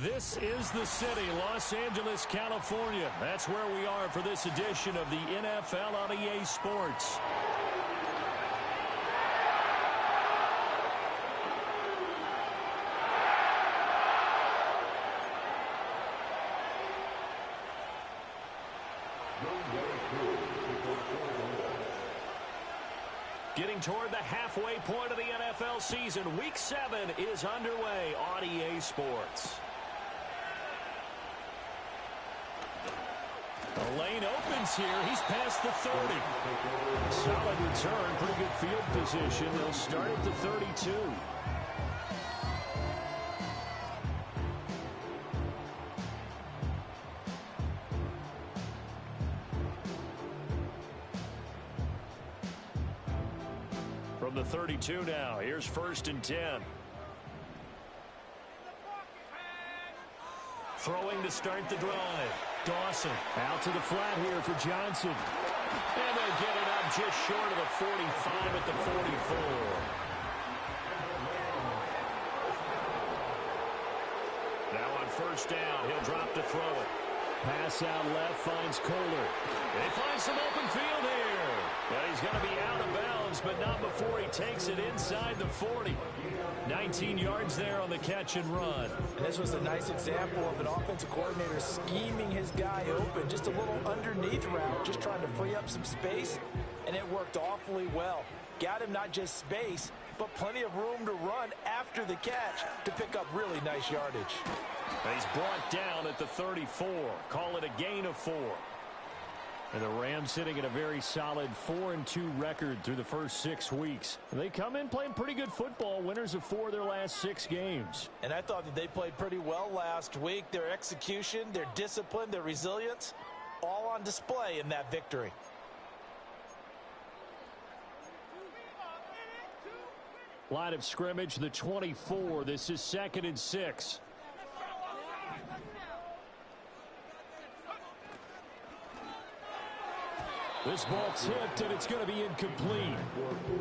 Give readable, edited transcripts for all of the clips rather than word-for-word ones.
This is the city, Los Angeles, California. That's where we are for this edition of the NFL on EA Sports. Getting toward the halfway point of the NFL season, Week 7 is underway on EA Sports. The lane opens here. He's past the 30. Solid return, pretty good field position. They'll start at the 32. From the 32 now, here's 1st and 10. Throwing to start the drive. Dawson out to the flat here for Johnson. And they'll get it up just short of the 45 at the 44. Now on 1st down, he'll drop to throw it. Pass out left, finds Kohler. They find some open field here. Well, he's going to be out of bounds, but not before he takes it inside the 40. 19 yards there on the catch and run. And this was a nice example of an offensive coordinator scheming his guy open. Just a little underneath route, just trying to free up some space, and it worked awfully well. Got him not just space, but plenty of room to run after the catch to pick up really nice yardage. He's brought down at the 34. Call it a gain of 4. And the Rams sitting at a very solid 4-2 record through the first 6 weeks. They come in playing pretty good football, winners of 4 of their last 6 games. And I thought that they played pretty well last week. Their execution, their discipline, their resilience, all on display in that victory. Line of scrimmage, the 24. This is 2nd and 6. This ball tipped, and it's going to be incomplete.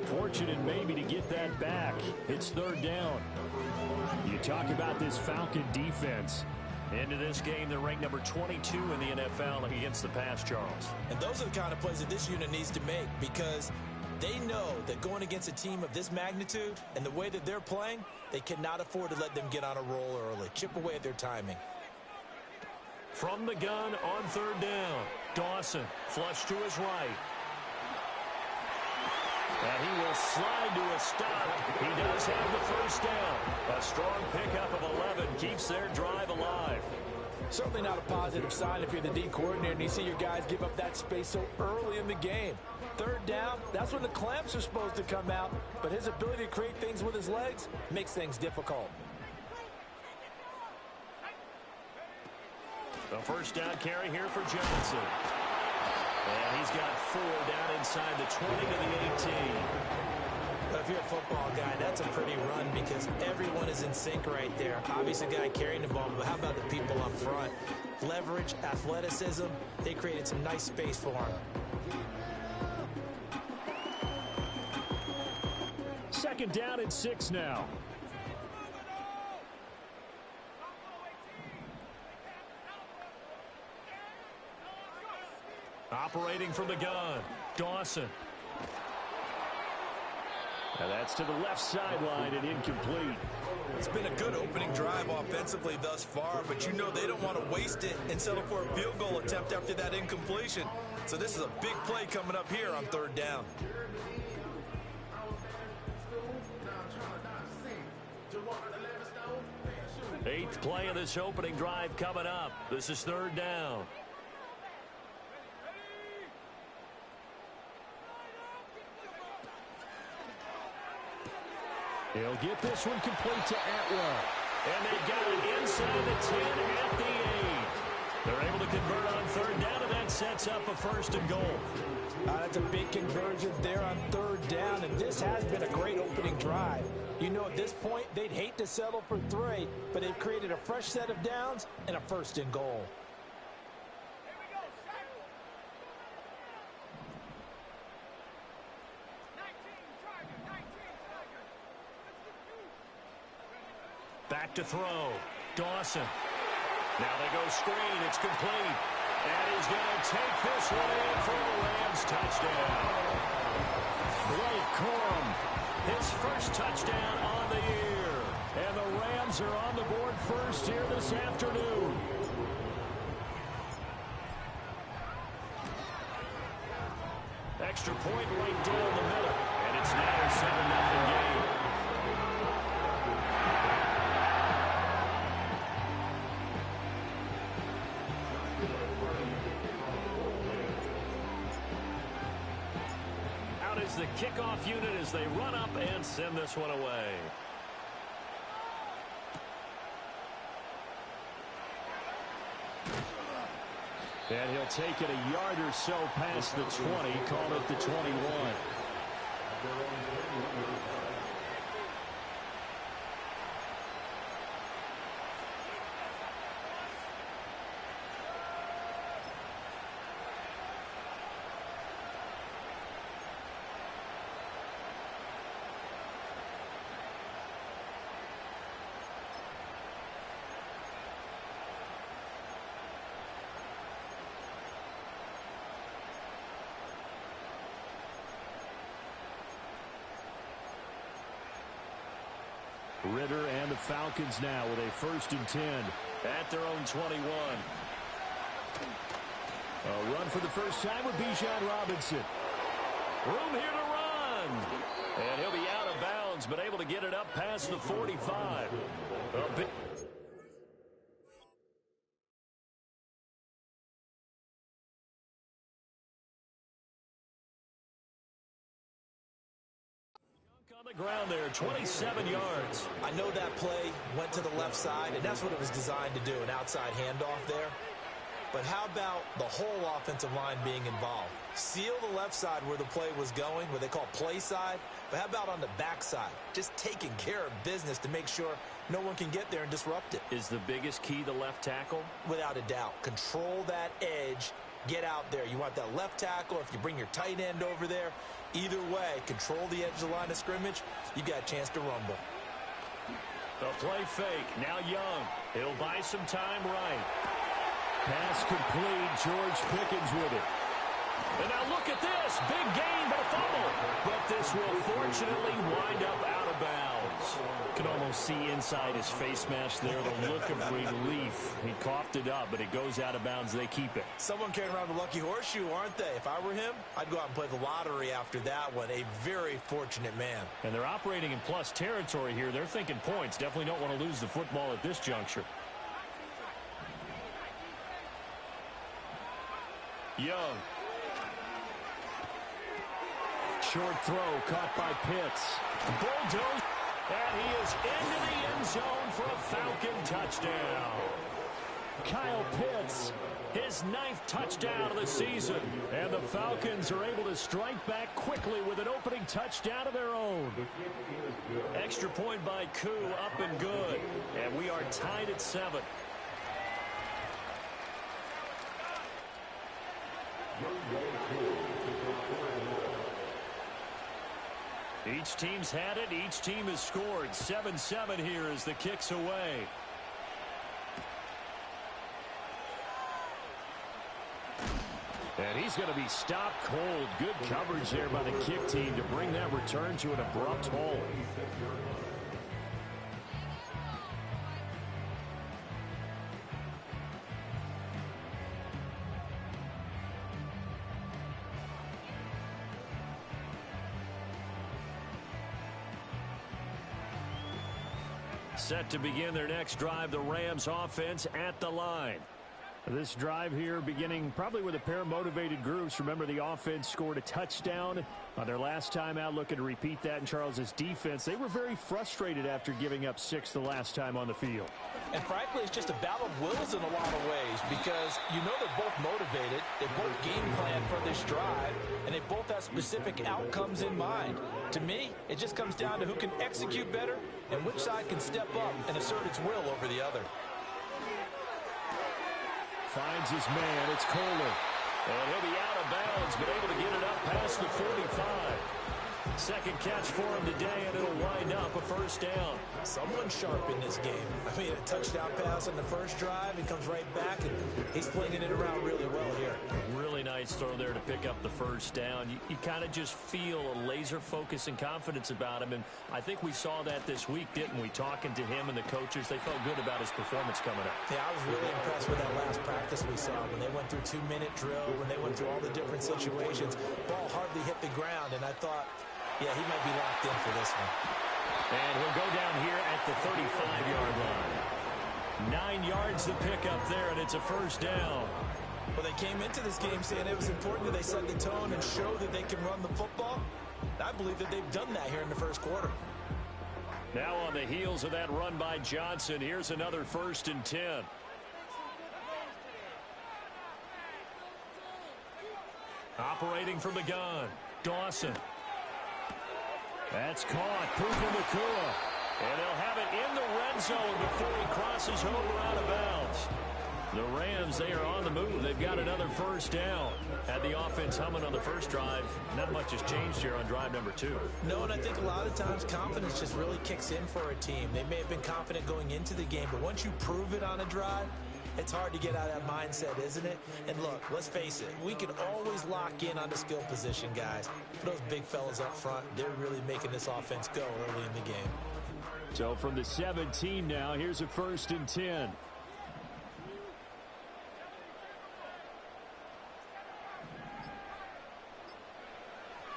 Fortunate maybe to get that back. It's 3rd down. You talk about this Falcon defense. Into this game, they're ranked number 22 in the NFL against the pass, Charles. And those are the kind of plays that this unit needs to make, because they know that going against a team of this magnitude and the way that they're playing, they cannot afford to let them get on a roll early. Chip away at their timing. From the gun on 3rd down. Dawson, flush to his right. And he will slide to a stop. He does have the 1st down. A strong pickup of 11 keeps their drive alive. Certainly not a positive sign if you're the D coordinator and you see your guys give up that space so early in the game. 3rd down, that's when the clamps are supposed to come out, but his ability to create things with his legs makes things difficult. The 1st down carry here for Johnson. And he's got 4 down inside the 20 to the 18. But if you're a football guy, that's a pretty run because everyone is in sync right there. Obviously, the guy carrying the ball, but how about the people up front? Leverage, athleticism, they created some nice space for him. 2nd down and 6 now. Operating from the gun, Dawson. Now that's to the left sideline and incomplete. It's been a good opening drive offensively thus far, but you know they don't want to waste it and settle for a field goal attempt after that incompletion. So this is a big play coming up here on 3rd down. Eighth play of this opening drive coming up. This is 3rd down. He'll get this one complete to Atwell. And they got it inside the 10 at the 8. They're able to convert on 3rd down, and that sets up a 1st and goal. That's a big conversion there on 3rd down, and this has been a great opening drive. You know, at this point, they'd hate to settle for 3, but they've created a fresh set of downs and a 1st and goal. Back to throw. Dawson Now they go screen. It's complete. And he's going to take this one in for a Rams touchdown. Blake Corum, his first touchdown on the year. And the Rams are on the board first here this afternoon. Extra point right down the middle. And it's now a 7-0 game. Out is the kickoff unit as they run up and send this one away. And he'll take it a yard or so past the 20, call it the 21. Ritter and the Falcons now with a 1st and 10 at their own 21. A run for the first time with Bijan Robinson. Room here to run. And he'll be out of bounds, but able to get it up past the 45. A big on the ground there, 27 yards. I know that play went to the left side, and that's what it was designed to do, an outside handoff there. But how about the whole offensive line being involved? Seal the left side where the play was going, what they call play side. But how about on the back side? Just taking care of business to make sure no one can get there and disrupt it. Is the biggest key the left tackle? Without a doubt. Control that edge. Get out there. You want that left tackle. If you bring your tight end over there, either way, control the edge of the line of scrimmage, you got a chance to rumble. The play fake. Now Young. He'll buy some time right. Pass complete. George Pickens with it. And now look at this. Big gain, but a fumble. But this will fortunately wind up out of bounds. Can almost see inside his face mask there the look of relief. He coughed it up, but it goes out of bounds. They keep it. Someone carrying around the lucky horseshoe, aren't they? If I were him, I'd go out and play the lottery after that one. A very fortunate man. And they're operating in plus territory here. They're thinking points. Definitely don't want to lose the football at this juncture. Young. Short throw caught by Pitts. Bulldoze. And he is into the end zone for a Falcon touchdown. Kyle Pitts, his 9th touchdown of the season. And the Falcons are able to strike back quickly with an opening touchdown of their own. Extra point by Koo, up and good. And we are tied at 7. Each team's had it. Each team has scored. 7-7 here as the kick's away. And he's going to be stopped cold. Good coverage there by the kick team to bring that return to an abrupt halt. Set to begin their next drive, the Rams offense at the line. This drive here beginning probably with a pair of motivated groups. Remember, the offense scored a touchdown on their last time out, looking to repeat that in Charles's defense. They were very frustrated after giving up 6 the last time on the field. And frankly, it's just a battle of wills in a lot of ways because you know they're both motivated. They both game plan for this drive, and they both have specific outcomes in mind. To me, it just comes down to who can execute better and which side can step up and assert its will over the other. Finds his man. It's Kohler. And he'll be out of bounds, but able to get it up past the 45. Second catch for him today, and it'll wind up a first down. Someone's sharp in this game. I mean, a touchdown pass on the first drive. It comes right back, and he's flinging it around really well here. Really nice throw there to pick up the first down. You kind of just feel a laser focus and confidence about him, and I think we saw that this week, didn't we? Talking to him and the coaches, they felt good about his performance coming up. Yeah, I was really impressed with that last practice we saw when they went through 2-minute drill, when they went through all the different situations. Ball hardly hit the ground, and I thought, yeah, he might be locked in for this one. And he'll go down here at the 35-yard line. 9 yards to pick up there, and it's a first down. Well, they came into this game saying it was important that they set the tone and show that they can run the football. I believe that they've done that here in the first quarter. Now on the heels of that run by Johnson, here's another 1st and 10. Operating from the gun, Dawson. That's caught. Puka Nacua. And they'll have it in the red zone before he crosses over out of bounds. The Rams, they are on the move. They've got another first down. Had the offense humming on the first drive. Not much has changed here on drive number 2. No, and I think a lot of times confidence just really kicks in for a team. They may have been confident going into the game, but once you prove it on a drive, it's hard to get out of that mindset, isn't it? And look, let's face it, we can always lock in on the skill position, guys. But those big fellas up front, they're really making this offense go early in the game. So from the 17 now, here's a 1st and 10.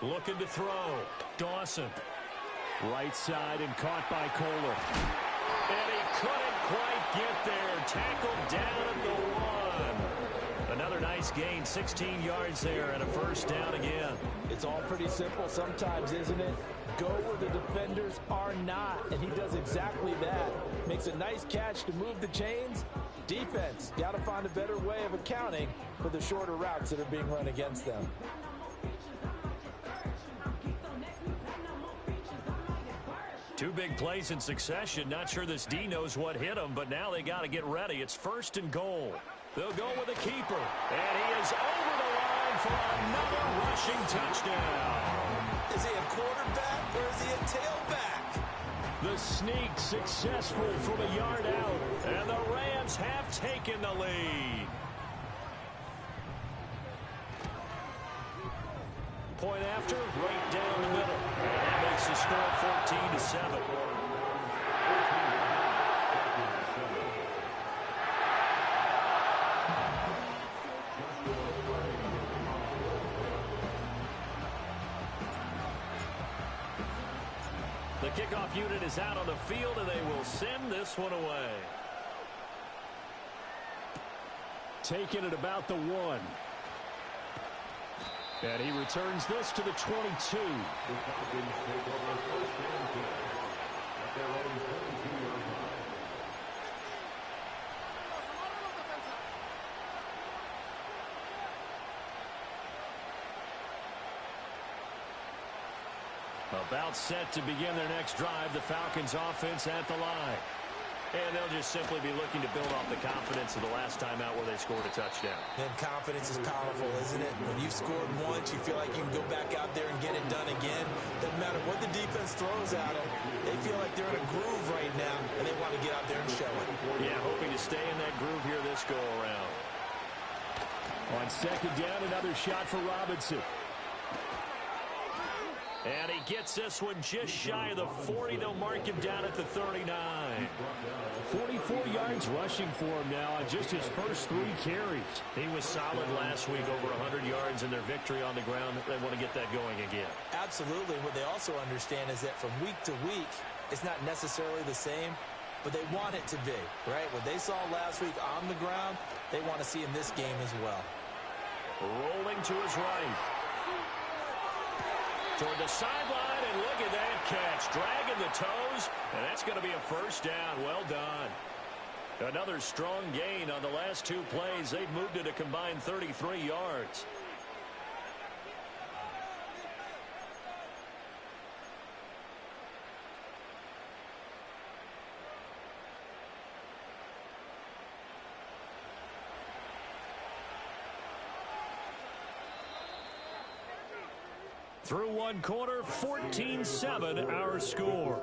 Looking to throw. Dawson. Right side and caught by Kohler. And he couldn't quite get there. Tackled down at the 1. Another nice gain. 16 yards there and a first down again. It's all pretty simple sometimes, isn't it? Go where the defenders are not, and he does exactly that. Makes a nice catch to move the chains. Defense, got to find a better way of accounting for the shorter routes that are being run against them. Two big plays in succession. Not sure this D knows what hit him, but now they got to get ready. It's 1st and goal. They'll go with a keeper. And he is over the line for another rushing touchdown. Is he a quarterback or is he a tailback? The sneak successful from a yard out. And the Rams have taken the lead. Point after, right down the middle. And that makes the score 14-7. The kickoff unit is out on the field, and they will send this one away. Taking it about the 1. And he returns this to the 22. About set to begin their next drive, the Falcons offense at the line. And they'll just simply be looking to build off the confidence of the last time out where they scored a touchdown. And confidence is powerful, isn't it? When you've scored once, you feel like you can go back out there and get it done again. Doesn't matter what the defense throws at them. They feel like they're in a groove right now, and they want to get out there and show it. Yeah, hoping to stay in that groove here this go-around. On 2nd down, another shot for Robinson. And he gets this one just shy of the 40. They'll mark him down at the 39. 44 yards rushing for him now on just his first 3 carries. He was solid last week, over 100 yards in their victory on the ground. They want to get that going again. Absolutely. What they also understand is that from week to week, it's not necessarily the same, but they want it to be, right? What they saw last week on the ground, they want to see in this game as well. Rolling to his right. Toward the sideline, and look at that catch. Dragging the toes, and that's going to be a first down. Well done. Another strong gain on the last 2 plays. They've moved it a combined 33 yards. Through one quarter, 14-7 our score.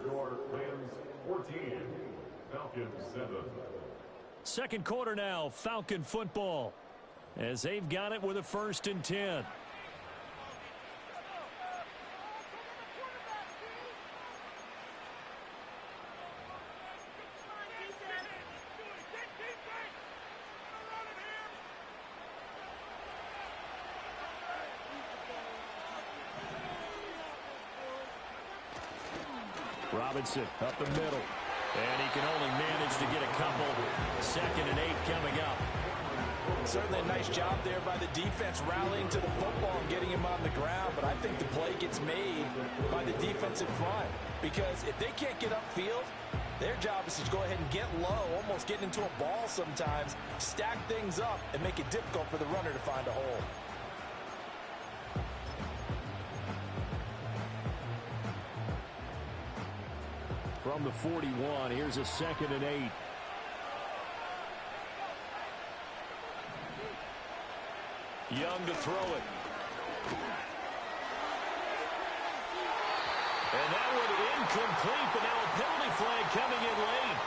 Rams 14, Falcons 7. Second quarter now, Falcon football, as they've got it with a 1st and 10. Robinson up the middle. And he can only manage to get a couple. 2nd and 8 coming up. Certainly a nice job there by the defense rallying to the football and getting him on the ground. But I think the play gets made by the defensive front. Because if they can't get upfield, their job is to go ahead and get low, almost get into a ball sometimes, stack things up, and make it difficult for the runner to find a hole. From the 41, here's a 2nd and 8. Young to throw it. And that one incomplete, but now a penalty flag coming in late.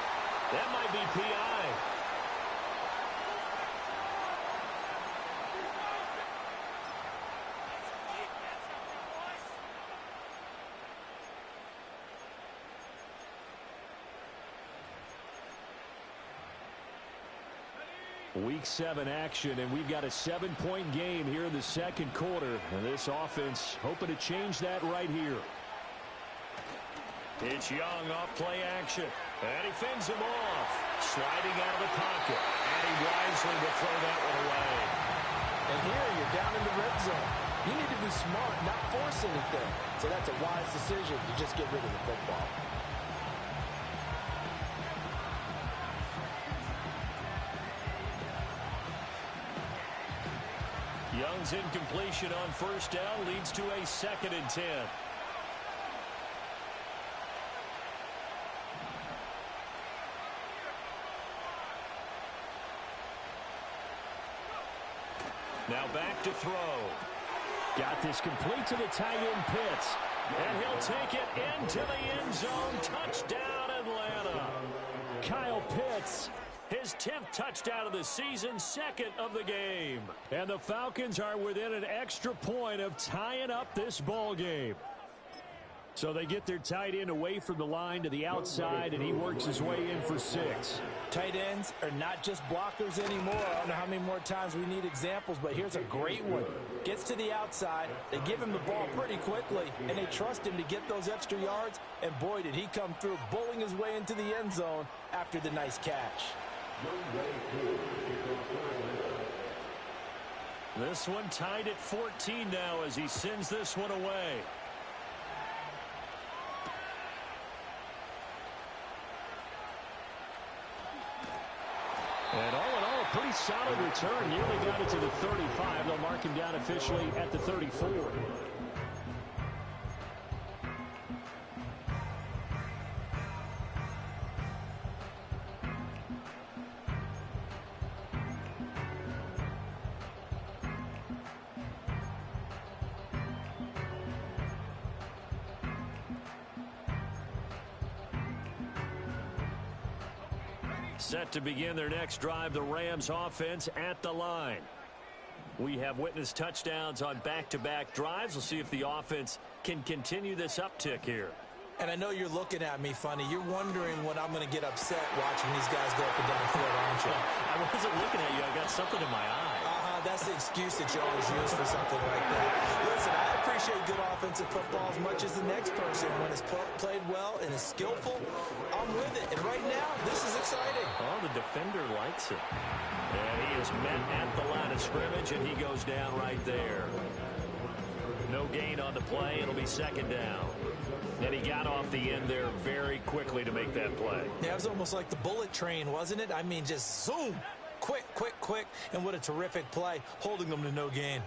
That might be PI. Week 7 action, and we've got a 7-point game here in the second quarter. And this offense hoping to change that right here. It's Young off play action. And he fends him off. Sliding out of the pocket. And he wisely will throw that one away. And here you're down in the red zone. You need to be smart, not force anything. So that's a wise decision to just get rid of the football. Young's incompletion on 1st down leads to a 2nd and 10. Now back to throw. Got this complete to the tight end Pitts. And he'll take it into the end zone. Touchdown Atlanta. Kyle Pitts. His 10th touchdown of the season, 2nd of the game. And the Falcons are within an extra point of tying up this ball game. So they get their tight end away from the line to the outside, and he works his way in for 6. Tight ends are not just blockers anymore. I don't know how many more times we need examples, but here's a great one. Gets to the outside, they give him the ball pretty quickly, and they trust him to get those extra yards, and boy, did he come through, bowling his way into the end zone after the nice catch. This one tied at 14 now as he sends this one away. And all in all, a pretty solid return. Nearly got it to the 35. They'll mark him down officially at the 34. Set to begin their next drive, the Rams offense at the line. We have witnessed touchdowns on back-to-back drives. We'll see if the offense can continue this uptick here. And I know you're looking at me funny. You're wondering when I'm going to get upset watching these guys go up and down the field, aren't you? I wasn't looking at you. I got something in my eye. That's the excuse that you always use for something like that. Listen, I appreciate good offensive football as much as the next person. When it's played well and is skillful, I'm with it. And right now, this is exciting. Oh, the defender likes it. And he is met at the line of scrimmage, and he goes down right there. No gain on the play. It'll be 2nd down. And he got off the end there very quickly to make that play. Yeah, it was almost like the bullet train, wasn't it? I mean, just zoom. Quick, quick, quick. And what a terrific play, holding them to no gain.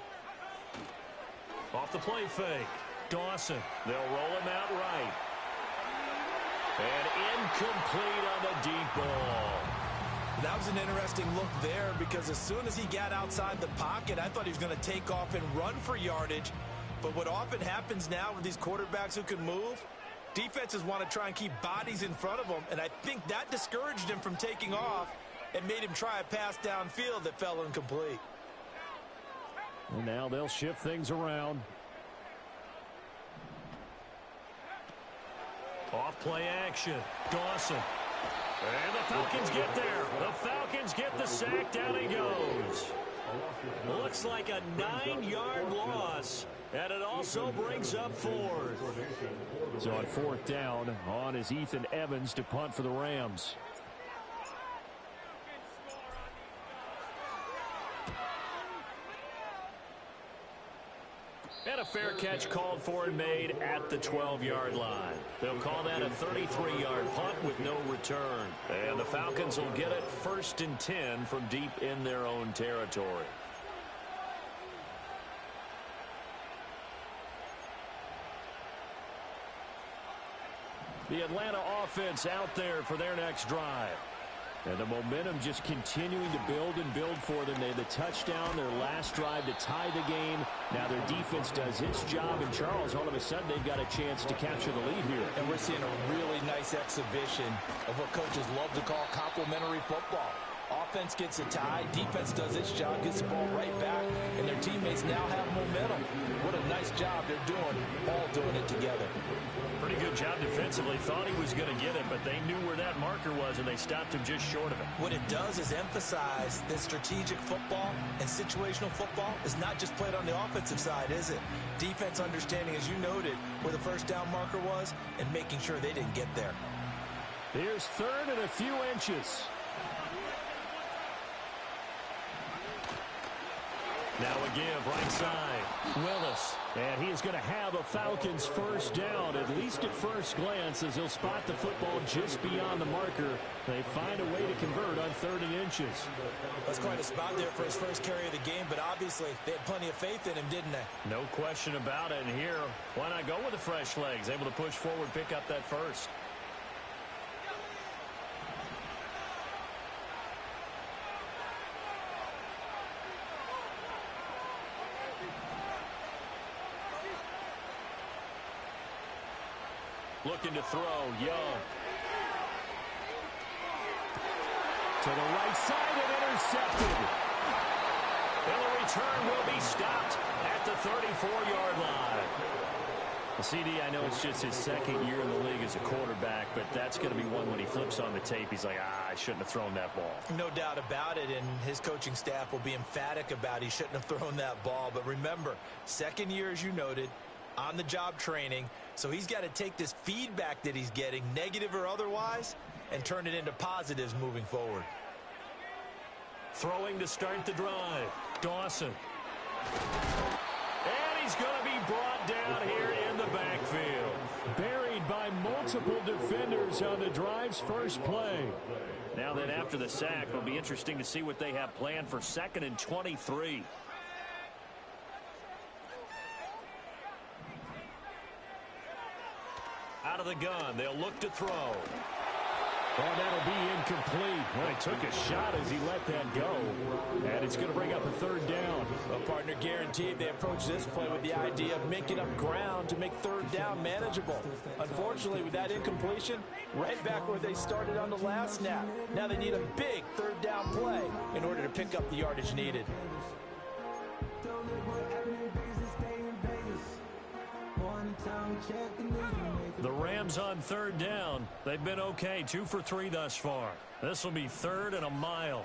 Off the play fake. Dawson. They'll roll him out right. And incomplete on the deep ball. That was an interesting look there because as soon as he got outside the pocket, I thought he was going to take off and run for yardage. But what often happens now with these quarterbacks who can move, defenses want to try and keep bodies in front of them, and I think that discouraged him from taking off and made him try a pass downfield that fell incomplete. And now they'll shift things around. Off play action. Dawson. And the Falcons get there. The Falcons get the sack. Down he goes. Looks like a 9-yard loss. And it also brings up 4th. So on 4th down, on is Ethan Evans to punt for the Rams. And a fair catch called for and made at the 12-yard line. They'll call that a 33-yard punt with no return. And the Falcons will get it 1st and 10 from deep in their own territory. The Atlanta offense out there for their next drive. And the momentum just continuing to build and build for them. They had the touchdown, their last drive to tie the game. Now their defense does its job. And Charles, all of a sudden, they've got a chance to capture the lead here. And we're seeing a really nice exhibition of what coaches love to call complementary football. Offense gets a tie, defense does its job, gets the ball right back, and their teammates now have momentum. What a nice job they're doing, all doing it together. Pretty good job defensively. Thought he was going to get it, but they knew where that marker was, and they stopped him just short of it. What it does is emphasize that strategic football and situational football is not just played on the offensive side, is it? Defense understanding, as you noted, where the first down marker was and making sure they didn't get there. Here's 3rd and a few inches. Now a give, right side. Willis. And he is going to have a Falcons 1st down, at least at first glance, as he'll spot the football just beyond the marker. They find a way to convert on 3rd and inches. That's quite a spot there for his first carry of the game, but obviously they had plenty of faith in him, didn't they? No question about it. And here, why not go with the fresh legs? Able to push forward, pick up that first. Looking to throw, Young. To the right side and intercepted. And the return will be stopped at the 34-yard line. The CD, I know it's just his 2nd year in the league as a quarterback, but that's going to be one when he flips on the tape. He's like, I shouldn't have thrown that ball. No doubt about it, and his coaching staff will be emphatic about he shouldn't have thrown that ball. But remember, 2nd year, as you noted, on-the-job training, so he's got to take this feedback that he's getting, negative or otherwise, and turn it into positives moving forward. Throwing to start the drive. Dawson. And he's going to be brought down here in the backfield. Buried by multiple defenders on the drive's first play. Now then, after the sack, it'll be interesting to see what they have planned for 2nd and 23. Out of the gun, they'll look to throw. Oh, that'll be incomplete. Well, he took a shot as he let that go. And it's going to bring up a 3rd down. Well, partner, guaranteed they approach this play with the idea of making up ground to make 3rd down manageable. Unfortunately, with that incompletion, right back where they started on the last snap. Now they need a big 3rd down play in order to pick up the yardage needed. The Rams on 3rd down. They've been okay, 2 for 3 thus far. This will be 3rd and a mile.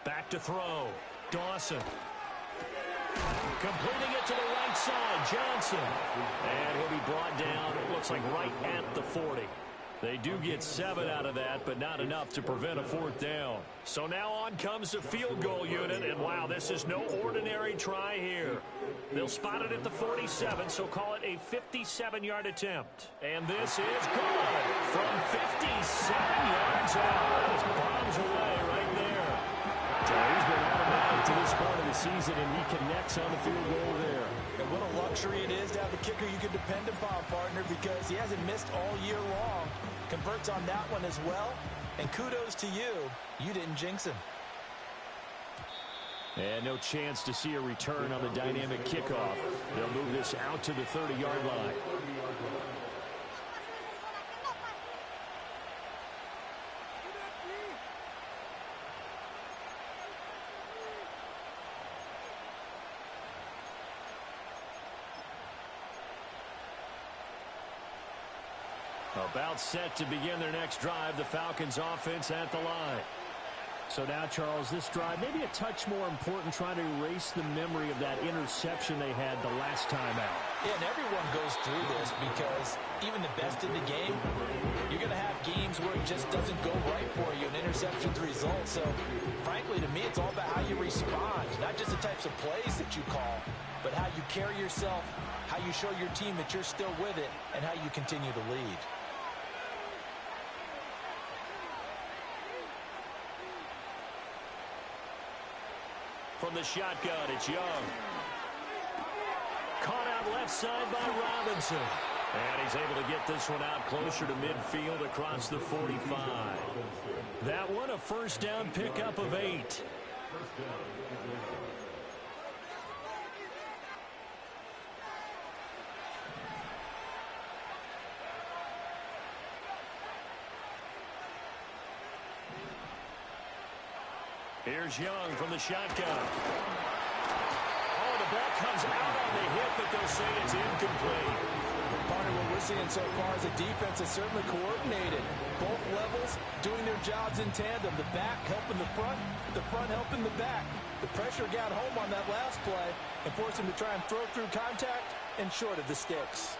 Back to throw. Dawson. Completing it to the right side. Johnson. And he'll be brought down, it looks like right at the 40. They do get 7 out of that, but not enough to prevent a 4th down. So now on comes the field goal unit, and wow, this is no ordinary try here. They'll spot it at the 47, so call it a 57-yard attempt. And this is good from 57 yards out. This bombs away right there. So he's been automatic to this point of the season, and he connects on the field goal there. And what a luxury it is to have a kicker you can depend upon, partner, because he hasn't missed all year long. Converts on that one as well. And kudos to you. You didn't jinx him. And no chance to see a return on the dynamic kickoff. They'll move this out to the 30-yard line. About set to begin their next drive. The Falcons offense at the line. So now, Charles, this drive maybe a touch more important, trying to erase the memory of that interception they had the last time out. Yeah, and everyone goes through this because even the best in the game, you're going to have games where it just doesn't go right for you, and interceptions result. So, frankly, to me, it's all about how you respond, not just the types of plays that you call, but how you carry yourself, how you show your team that you're still with it, and how you continue to lead. From the shotgun, it's Young. Caught out left side by Robinson. And he's able to get this one out closer to midfield across the 45. That one a first down pickup of 8. Here's Young from the shotgun. Oh, the ball comes out on the hit, but they'll say it's incomplete. Part of what we're seeing so far is the defense is certainly coordinated. Both levels doing their jobs in tandem. The back helping the front helping the back. The pressure got home on that last play and forced him to try and throw through contact and short of the sticks.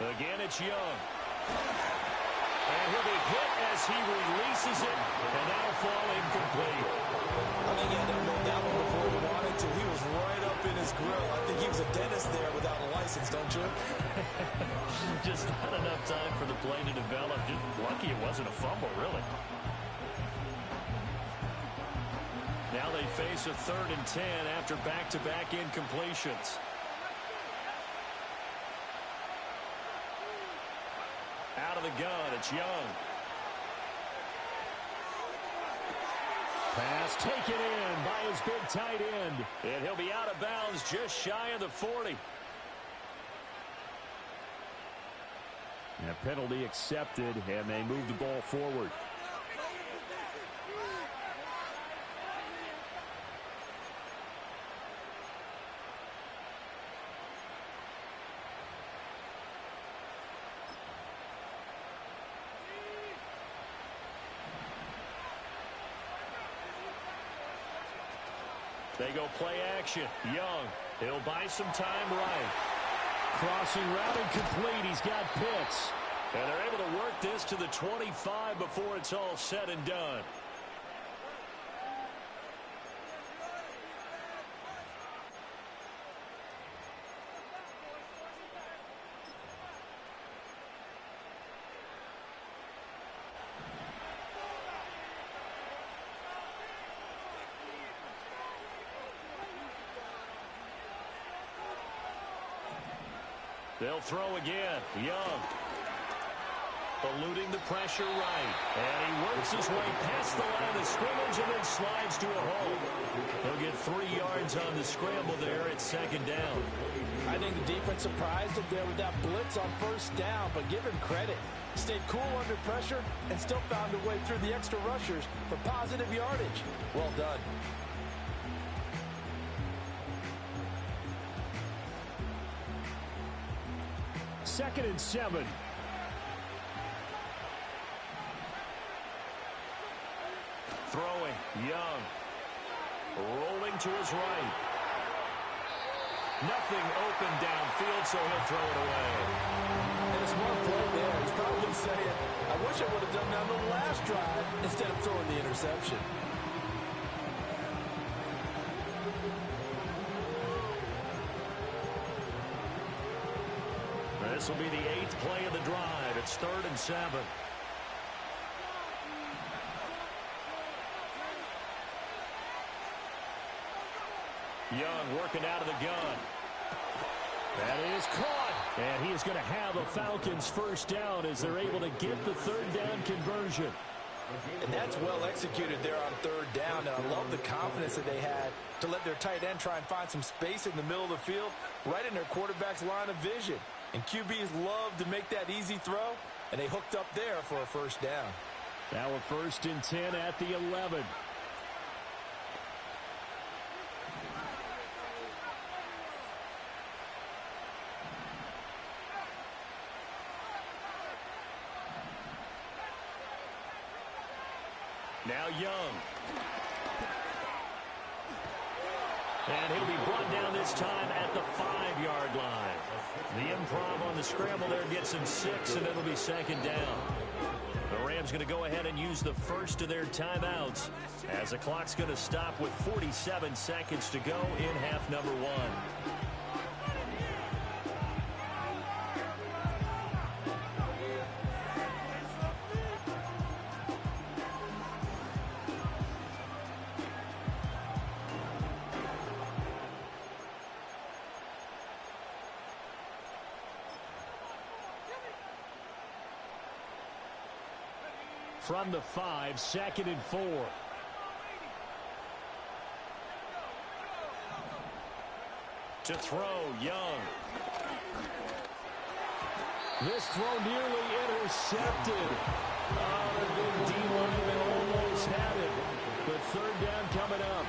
Again, it's Young. And he'll be hit as he releases it, and that'll fall incomplete. I think he had to know that one before he wanted to. He was right up in his grill. I think he was a dentist there without a license, don't you? Just not enough time for the play to develop. Just lucky it wasn't a fumble, really. Now they face a 3rd and 10 after back-to-back incompletions. Out of the gun, it's Young. Pass taken in by his big tight end. And he'll be out of bounds just shy of the 40. And a penalty accepted, and they move the ball forward. They go play action. Young, he'll buy some time right. Crossing route incomplete. He's got Pitts. And they're able to work this to the 25 before it's all said and done. They'll throw again. Young. Eluding the pressure right. And he works his way past the line of scrimmage and then slides to a hole. He'll get 3 yards on the scramble there at 2nd down. I think the defense surprised him there with that blitz on 1st down, but give him credit. Stayed cool under pressure and still found a way through the extra rushers for positive yardage. Well done. Second and 7. Throwing, Young. Rolling to his right. Nothing open downfield, so he'll throw it away. And a smart play there. He's probably saying, I wish I would have done that on the last drive instead of throwing the interception. This will be the 8th play of the drive. It's 3rd and 7. Young working out of the gun. That is caught. And he is going to have a Falcons 1st down as they're able to get the 3rd down conversion. And that's well executed there on third down. And I love the confidence that they had to let their tight end try and find some space in the middle of the field, right in their quarterback's line of vision. And QBs love to make that easy throw, and they hooked up there for a first down. Now a 1st and 10 at the 11. Now Young. And he'll be brought down this time at the 5-yard line. The improv on the scramble there gets him 6, and it'll be 2nd down. The Rams going to go ahead and use the first of their timeouts as the clock's going to stop with 47 seconds to go in half number 1. From the 5, 2nd and 4. To throw, Young. This throw nearly intercepted. Oh, the big D-lineman almost had it. But 3rd down coming up.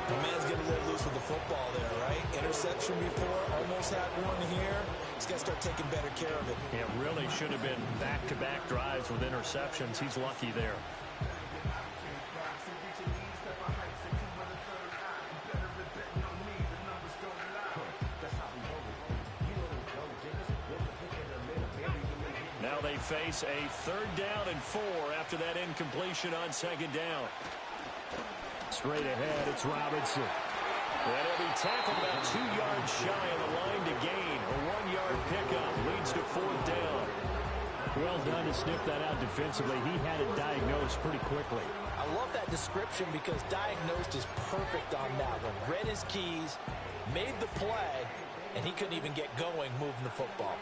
The man's getting a little loose with the football there, right? Interception before, almost had one here. He's got to start taking better care of it. It really should have been back-to-back drives with interceptions. He's lucky there. Now they face a 3rd down and 4 after that incompletion on 2nd down. Straight ahead, it's Robinson. And he'll be tackled about 2 yards shy of the line to gain. A 1-yard pickup leads to 4th down. Well done to sniff that out defensively. He had it diagnosed pretty quickly. I love that description because diagnosed is perfect on that one. Read his keys, made the play, and he couldn't even get going moving the football.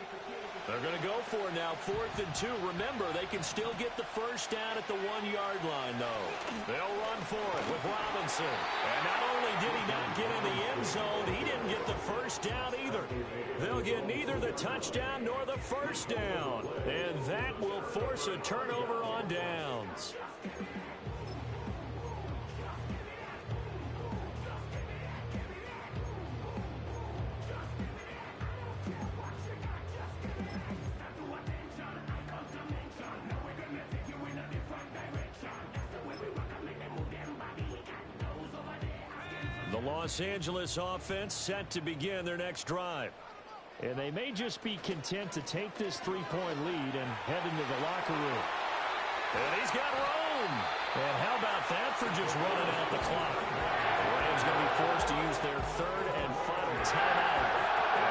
They're going to go for it now, 4th and 2. Remember, they can still get the first down at the 1-yard line, though. They'll run for it with Robinson. And not only did he not get in the end zone, he didn't get the first down either. They'll get neither the touchdown nor the first down. And that will force a turnover on downs. The Los Angeles offense set to begin their next drive. And they may just be content to take this 3-point lead and head into the locker room. And he's got room. And how about that for just running out the clock? The Rams going to be forced to use their 3rd and final timeout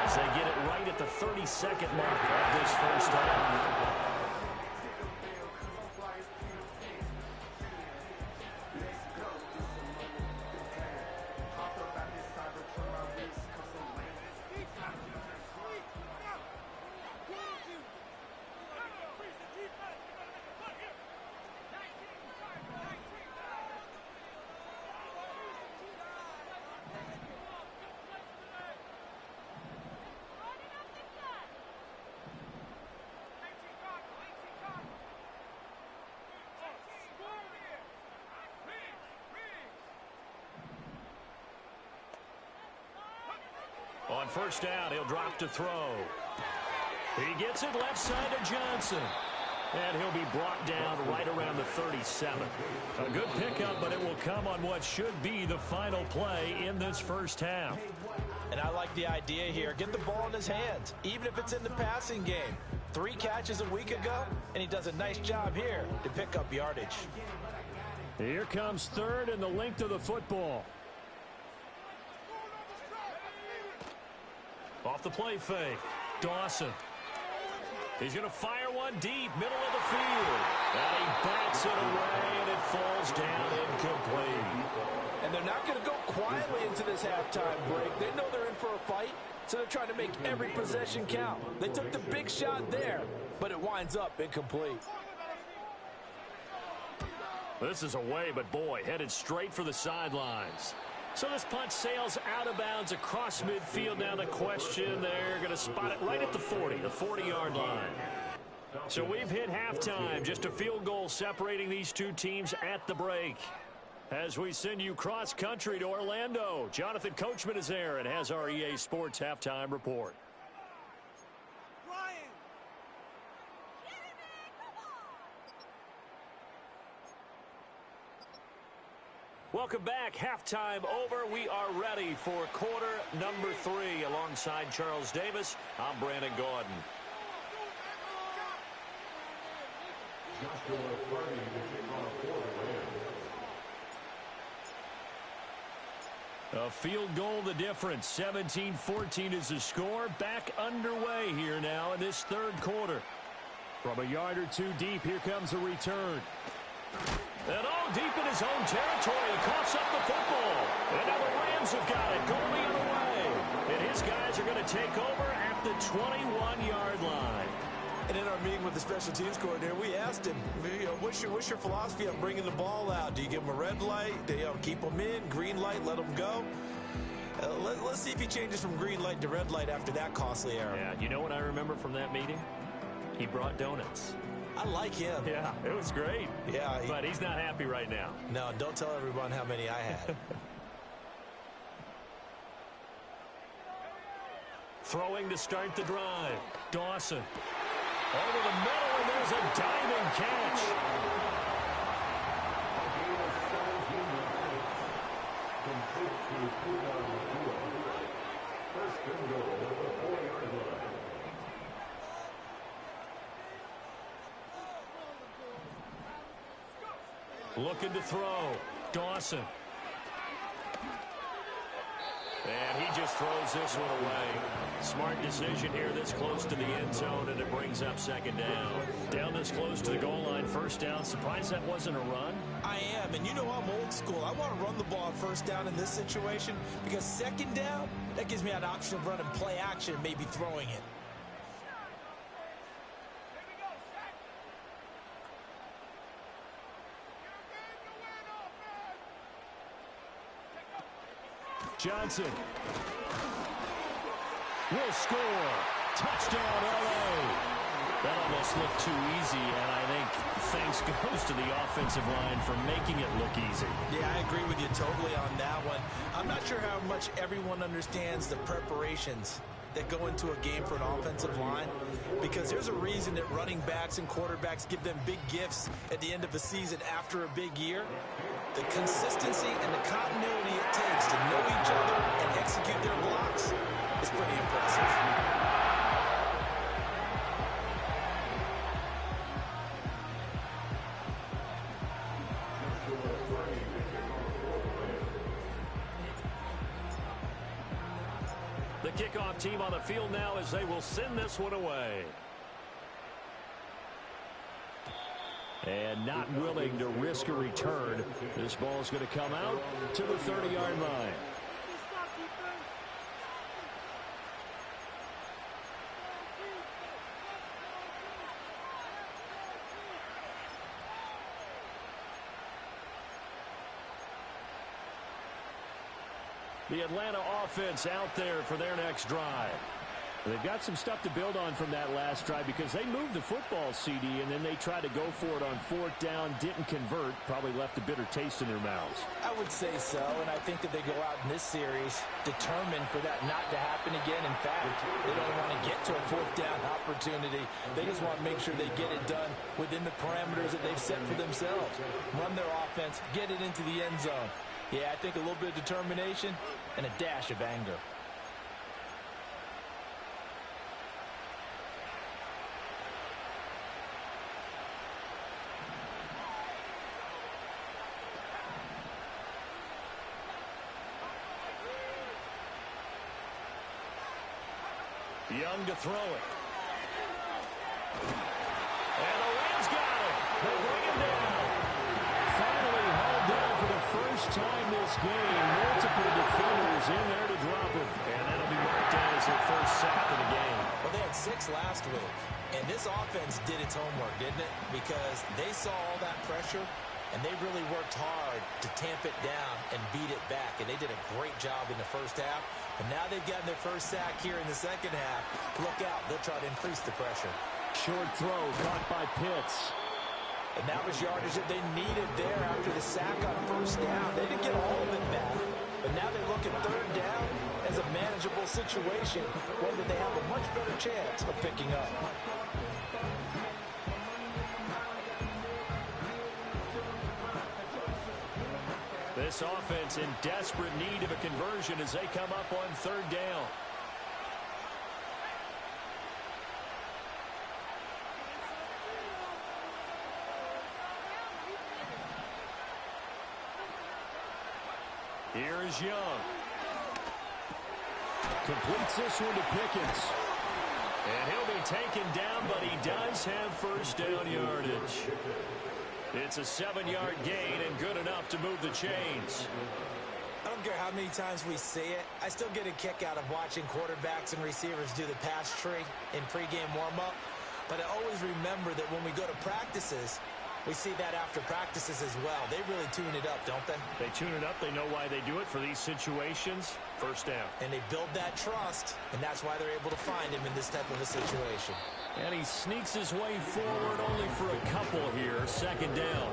as they get it right at the 32nd mark of this first half. On first down, he'll drop to throw. He gets it left side to Johnson. And he'll be brought down right around the 37. A good pickup, but it will come on what should be the final play in this first half. And I like the idea here. Get the ball in his hands, even if it's in the passing game. 3 catches a week ago, and he does a nice job here to pick up yardage. Here comes 3rd and the length of the football. Off the play fake, Dawson. He's going to fire one deep, middle of the field. And he bats it away, and it falls down incomplete. And they're not going to go quietly into this halftime break. They know they're in for a fight, so they're trying to make every possession count. They took the big shot there, but it winds up incomplete. This is away, but boy, headed straight for the sidelines. So this punt sails out of bounds across midfield. Now the question, they're going to spot it right at the 40, the 40-yard line. So we've hit halftime. Just a field goal separating these two teams at the break. As we send you cross-country to Orlando, Jonathan Coachman is there and has our EA Sports halftime report. Welcome back. Halftime over. We are ready for quarter number 3. Alongside Charles Davis, I'm Brandon Gaudin. A field goal the difference. 17-14 is the score. Back underway here now in this third quarter. From a yard or two deep, here comes a return. And deep in his own territory, he coughs up the football. And now the Rams have got it, going the other way. And his guys are going to take over at the 21-yard line. And in our meeting with the special teams coordinator, we asked him, what's your philosophy on bringing the ball out? Do you give them a red light? Do you keep them in? Green light, let them go? Let's see if he changes from green light to red light after that costly error. Yeah, you know what I remember from that meeting? He brought donuts. I like him. Yeah, it was great. Yeah, but he's not happy right now. No, don't tell everyone how many I had. Throwing to start the drive. Dawson. Over the middle, and there's a diving catch. Looking to throw. Dawson. And he just throws this one away. Smart decision here this close to the end zone, and it brings up second down. Down this close to the goal line, first down. Surprised that wasn't a run? I am, and you know I'm old school. I want to run the ball on first down in this situation because second down, that gives me an option of running play action and maybe throwing it. Johnson will score. Touchdown, L.A. That almost looked too easy, and I think thanks goes to the offensive line for making it look easy. Yeah, I agree with you totally on that one. I'm not sure how much everyone understands the preparations that go into a game for an offensive line, because there's a reason that running backs and quarterbacks give them big gifts at the end of the season after a big year. The consistency and the continuity it takes to know each other and execute their blocks is pretty impressive. The kickoff team on the field now as they will send this one away. And not willing to risk a return. This ball is going to come out to the 30-yard line. The Atlanta offense out there for their next drive. They've got some stuff to build on from that last drive because they moved the football, CD, and then they tried to go for it on fourth down, didn't convert, probably left a bitter taste in their mouths. I would say so, and I think that they go out in this series determined for that not to happen again. In fact, they don't want to get to a fourth down opportunity. They just want to make sure they get it done within the parameters that they've set for themselves. Run their offense, get it into the end zone. Yeah, I think a little bit of determination and a dash of anger. Young to throw it. And the Rams got it. They bring him down. Finally hauled down for the first time this game. Multiple defenders in there to drop him. And that'll be marked down as their first sack of the game. Well, they had 6 last week. And this offense did its homework, didn't it? Because they saw all that pressure, and they really worked hard to tamp it down and beat it back, and they did a great job in the first half. But now they've gotten their first sack here in the second half. Look out, they'll try to increase the pressure. Short throw caught by Pitts. And that was yardage that they needed there after the sack on first down. They didn't get all of it back, but now they look at third down as a manageable situation, one that they have a much better chance of picking up. This offense in desperate need of a conversion as they come up on third down. Here's Young. Completes this one to Pickens. And he'll be taken down, but he does have first down yardage. It's a 7-yard gain and good enough to move the chains. I don't care how many times we see it. I still get a kick out of watching quarterbacks and receivers do the pass tree in pregame warm-up. But I always remember that when we go to practices, we see that after practices as well. They really tune it up, don't they? They tune it up. They know why they do it for these situations. First down. And they build that trust, and that's why they're able to find him in this type of a situation. And he sneaks his way forward only for a couple here. Second down.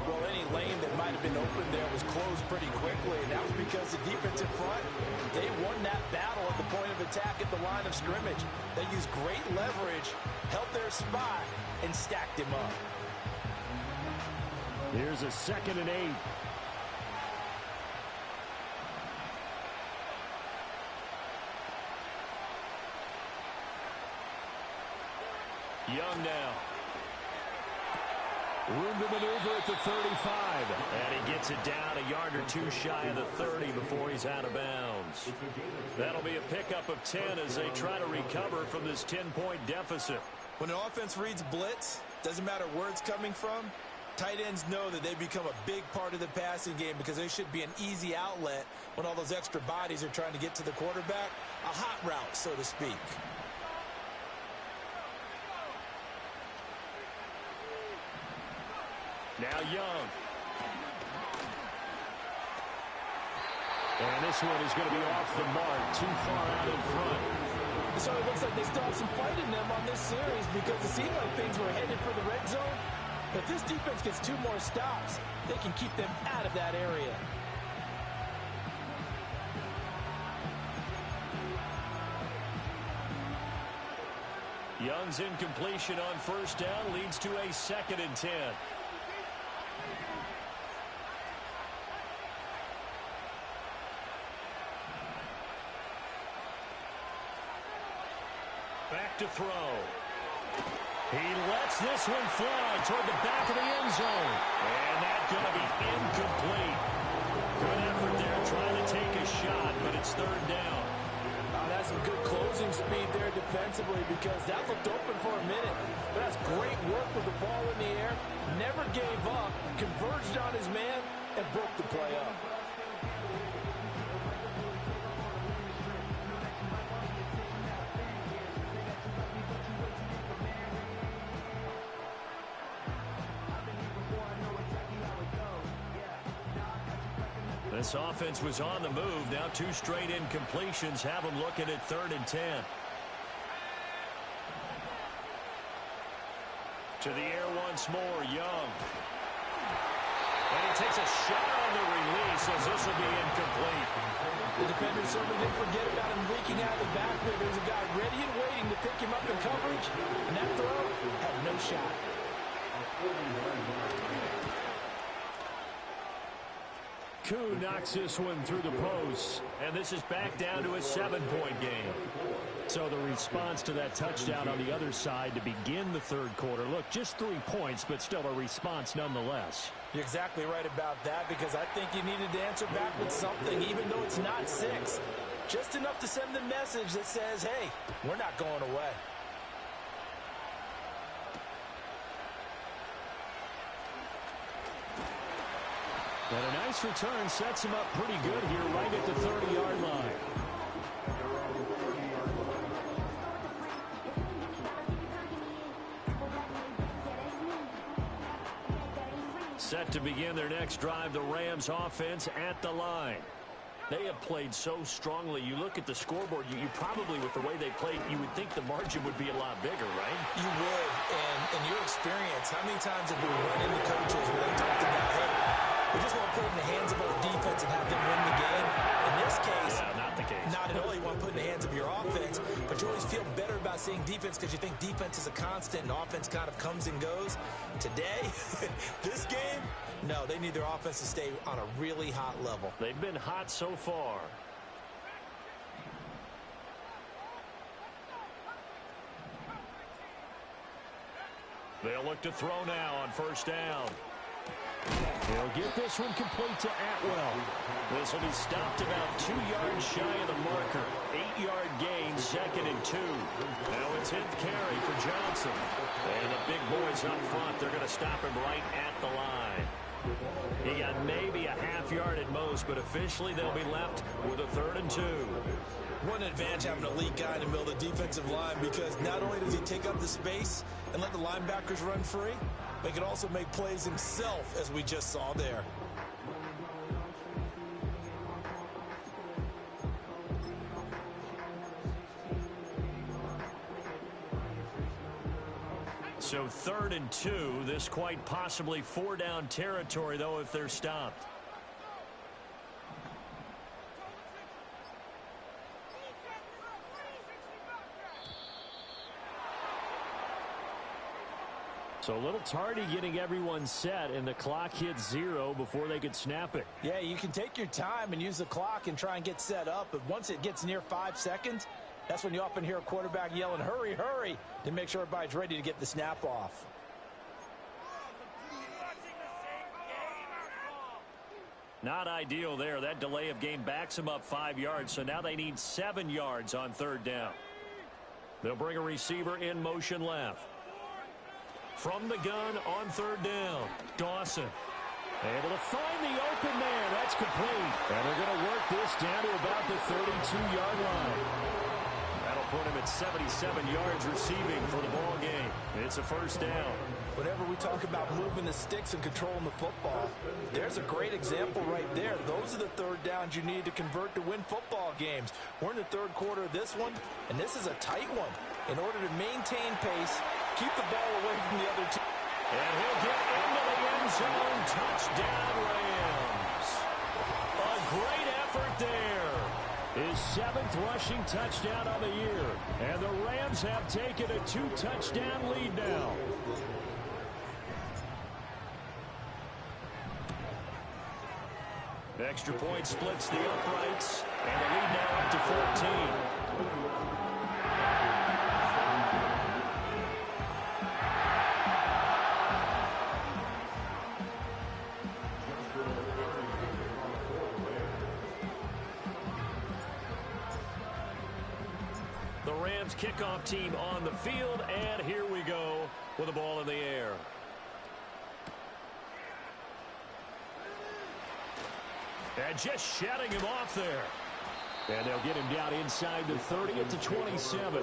Well, any lane that might have been open there was closed pretty quickly, and that was because the defensive front, they won that battle at the point of attack at the line of scrimmage. They used great leverage, held their spot, and stacked him up. Here's a 2nd and 8. Young now. Room to maneuver at the 35. And he gets it down a yard or two shy of the 30 before he's out of bounds. That'll be a pickup of 10 as they try to recover from this 10-point deficit. When an offense reads blitz, doesn't matter where it's coming from, tight ends know that they become a big part of the passing game because they should be an easy outlet when all those extra bodies are trying to get to the quarterback. A hot route, so to speak. Now Young. And this one is going to be off the mark, too far out in front. So it looks like they still have some fight in them on this series because it seemed like things were headed for the red zone. But if this defense gets 2 more stops, they can keep them out of that area. Young's incompletion on first down leads to a 2nd and 10. Back to throw. He lets this one fly toward the back of the end zone. And that's going to be incomplete. Good effort there trying to take a shot, but it's third down. That's some good closing speed there defensively because that looked open for a minute. But that's great work with the ball in the air. Never gave up, converged on his man, and broke the play up. This offense was on the move. Now 2 straight incompletions have them looking at 3rd and 10. To the air once more, Young. And he takes a shot on the release as this will be incomplete. The defender certainly didn't forget about him leaking out of the backfield. There's a guy ready and waiting to pick him up in coverage, and that throw had no shot. Koo knocks this one through the post, and this is back down to a 7-point game. So the response to that touchdown on the other side to begin the third quarter. Look, just 3 points, but still a response nonetheless. You're exactly right about that because I think you needed to answer back with something, even though it's not 6. Just enough to send the message that says, hey, we're not going away. And a nice return sets him up pretty good here right at the 30-yard line. Set to begin their next drive, the Rams offense at the line. They have played so strongly. You look at the scoreboard, you probably, with the way they played, you would think the margin would be a lot bigger, right? You would. And in your experience, how many times have we run into coaches where they talked about, hey, we just want to put it in the hands of our defense and have them win the game? In this case, not the case. Not at all. You want to put it in the hands of your offense, but you always feel better about seeing defense because you think defense is a constant and offense kind of comes and goes. Today, this game, no, they need their offense to stay on a really hot level. They've been hot so far. They'll look to throw now on first down. He'll get this one complete to Atwell. This will be stopped about 2 yards shy of the marker. 8-yard gain, 2nd and 2. Now it's 10th carry for Johnson. And the big boys up front, they're going to stop him right at the line. He got maybe a half yard at most, but officially they'll be left with a 3rd and 2. One advantage having an elite guy in the middle of the defensive line, because not only does he take up the space and let the linebackers run free, but he can also make plays himself, as we just saw there. So 3rd and 2, this quite possibly 4-down territory, though, if they're stopped. So a little tardy getting everyone set, and the clock hits 0 before they could snap it. Yeah, you can take your time and use the clock and try and get set up, but once it gets near 5 seconds, that's when you often hear a quarterback yelling, hurry, hurry, to make sure everybody's ready to get the snap off. Not ideal there. That delay of game backs them up 5 yards, so now they need 7 yards on 3rd down. They'll bring a receiver in motion left. From the gun on 3rd down, Dawson. Able to find the open man. That's complete. And they're going to work this down to about the 32-yard line. That'll put him at 77 yards receiving for the ball game. It's a 1st down. Whenever we talk about moving the sticks and controlling the football, there's a great example right there. Those are the 3rd downs you need to convert to win football games. We're in the 3rd quarter of this one, and this is a tight one. In order to maintain pace, keep the ball away from the other team. And he'll get into the end zone. Touchdown, Rams. A great effort there. His 7th rushing touchdown on the year. And the Rams have taken a 2-touchdown lead now. Extra point splits the uprights. And the lead now up to 14. The Rams kickoff team on the field, and here we go with the ball in the air. And just shutting him off there. And they'll get him down inside the 30 at the 27.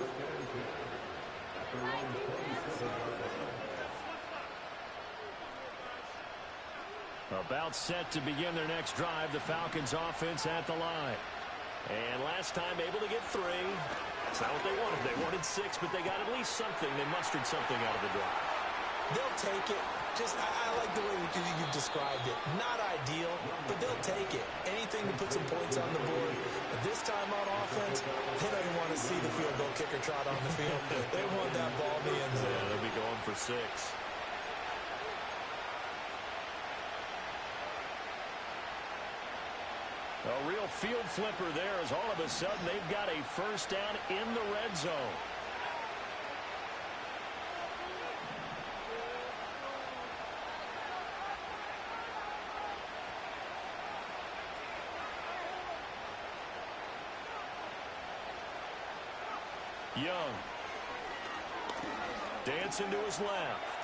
About set to begin their next drive, the Falcons offense at the line. And last time able to get 3. That's not what they wanted. They wanted 6, but they got at least something. They mustered something out of the drive. They'll take it. I like the way you described it. Not ideal, but they'll take it. Anything to put some points on the board. But this time on offense, they don't even want to see the field goal kicker trot on the field. They want that ball in the end zone. Yeah, they'll be going for 6. A real field flipper there, as all of a sudden they've got a 1st down in the red zone. Young. Dancing to his left.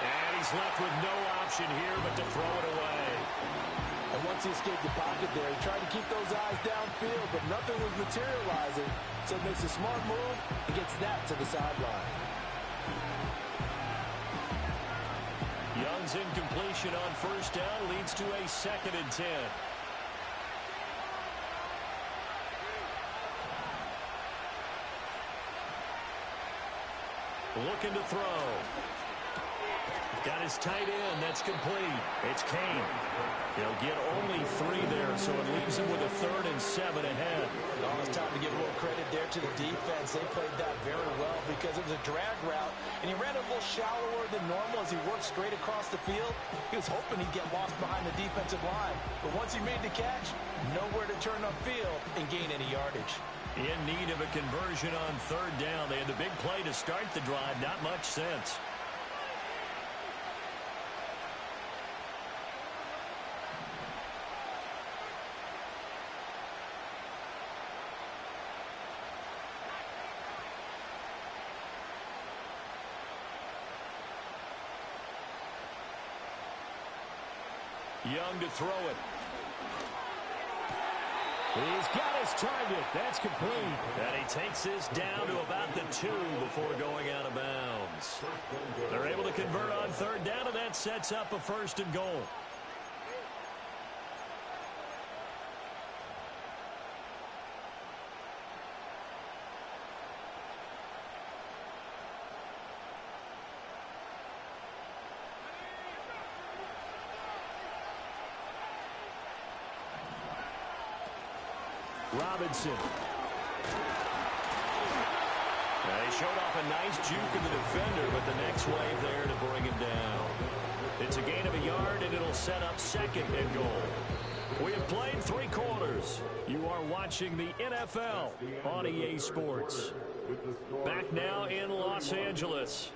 And he's left with no option here but to throw it away. And once he escaped the pocket there, he tried to keep those eyes downfield, but nothing was materializing. So he makes a smart move and gets that to the sideline. Young Falcons' incompletion on first down leads to a 2nd and 10. Looking to throw. Got his tight end. That's complete. It's Kane. He'll get only 3 there, so it leaves him with a 3rd and 7 ahead. Oh, it's time to give a little credit there to the defense. They played that very well because it was a drag route, and he ran a little shallower than normal as he worked straight across the field. He was hoping he'd get lost behind the defensive line, but once he made the catch, nowhere to turn upfield and gain any yardage. In need of a conversion on 3rd down. They had the big play to start the drive. Not much sense. Young to throw it. He's got his target. That's complete. And he takes this down to about the 2 before going out of bounds. They're able to convert on 3rd down, and that sets up a 1st and goal. Robinson. He showed off a nice juke in the defender, but the next wave there to bring him down. It's a gain of a yard, and it'll set up 2nd and goal. We have played 3 quarters. You are watching the NFL on EA Sports. Back now in Los Angeles.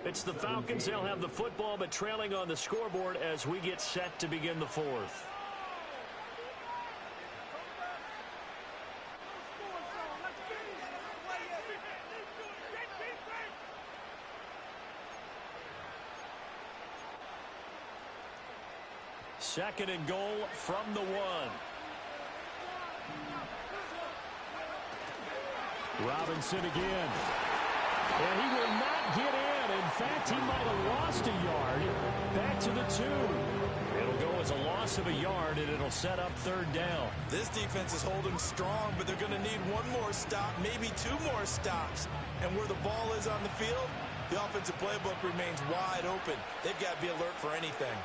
It's the Falcons. They'll have the football, but trailing on the scoreboard as we get set to begin the 4th. Second and goal from the 1. Robinson again. And he will not get in. In fact, he might have lost a yard. Back to the 2. It'll go as a loss of a yard, and it'll set up 3rd down. This defense is holding strong, but they're going to need 1 more stop, maybe 2 more stops. And where the ball is on the field, the offensive playbook remains wide open. They've got to be alert for anything.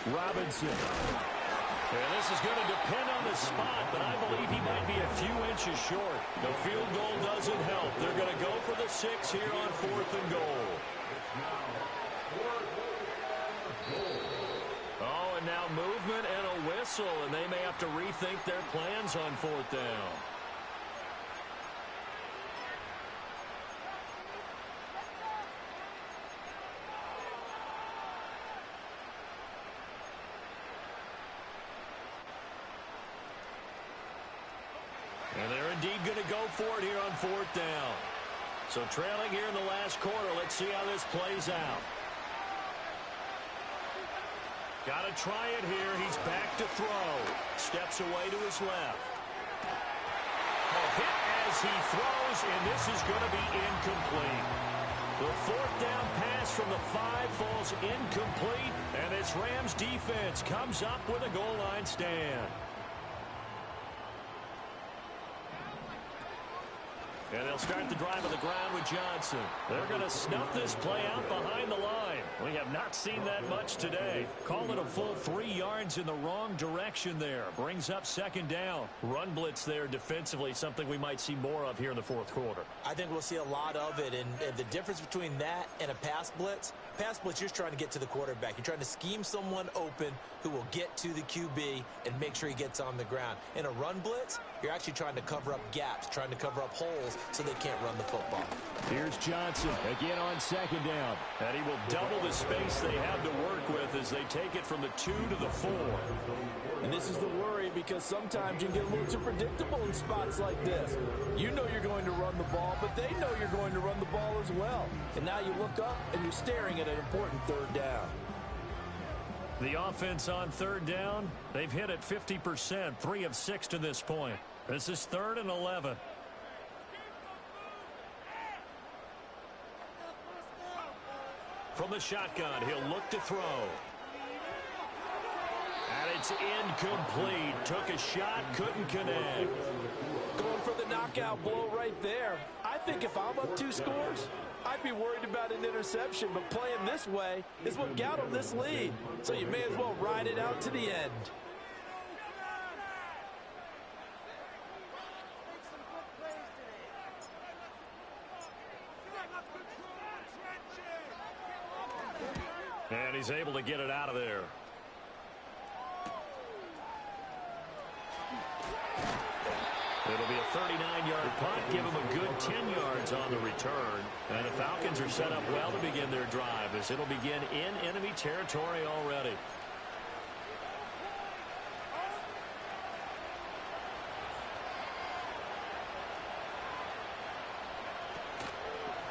Robinson. And this is going to depend on the spot, but I believe he might be a few inches short. The field goal doesn't help. They're going to go for the 6 here on 4th and goal. Oh, and now movement and a whistle, and they may have to rethink their plans on 4th down. And they're indeed going to go for it here on 4th down. So trailing here in the last quarter. Let's see how this plays out. Got to try it here. He's back to throw. Steps away to his left. Hit as he throws, and this is going to be incomplete. The 4th down pass from the 5 falls incomplete, and this Rams defense comes up with a goal line stand. And they'll start the drive on the ground with Johnson. They're going to snuff this play out behind the line. We have not seen that much today. Call it a full 3 yards in the wrong direction there. Brings up 2nd down. Run blitz there defensively, something we might see more of here in the 4th quarter. I think we'll see a lot of it, and the difference between that and a pass blitz, you're just trying to get to the quarterback. You're trying to scheme someone open who will get to the QB and make sure he gets on the ground. In a run blitz, you're actually trying to cover up gaps, trying to cover up holes so they can't run the football. Here's Johnson again on 2nd down. And he will double the space they have to work with as they take it from the 2 to the 4. And this is the worry because sometimes you get a little too predictable in spots like this. You know you're going to run the ball, but they know you're going to run the ball as well. And now you look up and you're staring at an important 3rd down. The offense on 3rd down, they've hit it 50%, 3 of 6 to this point. This is 3rd and 11. From the shotgun, he'll look to throw. And it's incomplete. Took a shot, couldn't connect. Going for the knockout blow right there. I think if I'm up 2 scores, I'd be worried about an interception, but playing this way is what got him this lead. So you may as well ride it out to the end. And he's able to get it out of there. It'll be a 39-yard punt, give him a good 10 yards on the return. And the Falcons are set up well to begin their drive as it'll begin in enemy territory already.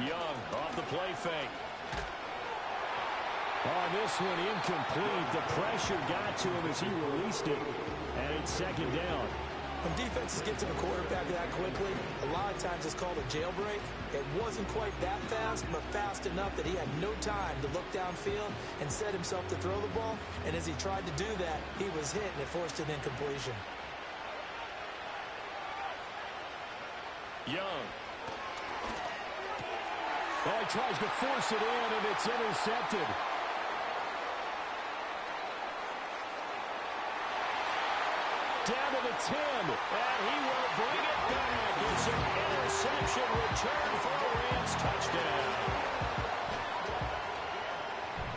Young off the play fake. Oh, this one incomplete. The pressure got to him as he released it. And it's second down. When defenses get to the quarterback that quickly, a lot of times it's called a jailbreak. It wasn't quite that fast, but fast enough that he had no time to look downfield and set himself to throw the ball. And as he tried to do that, he was hit and it forced an incompletion. Young. Oh, he tries to force it in, and it's intercepted. Down to the 10, and he will bring it back. It's an interception return for a Rams touchdown.